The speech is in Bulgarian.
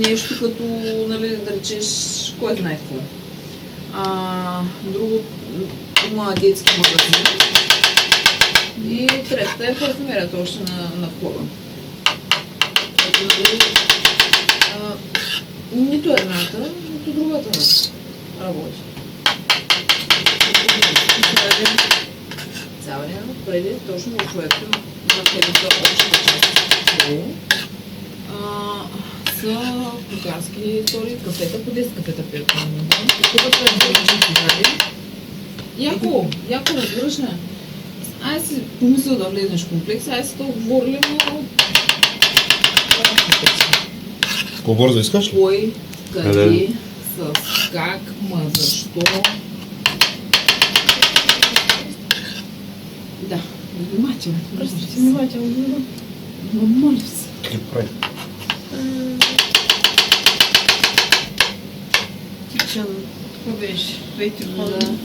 нещо като, нали, да речеш, кой знае какво. Друго, има детски магазин. И третата е парфюмерията още на входа. Нито едната, нито другата работи. Цял ден преди точно в проекта на следната общата част са кухарски истории, кафета по 10 кафета пият. Яко, разбираш ли? Ай си помисля да влезнеш в комплекс, ай си да говорили, но... По-бързо искаш ли? Кой, къде, с как, защо... Да, внимателно. Простите, внимателно. Моля се. Как прави? Тичан. Това беше. Двете вода.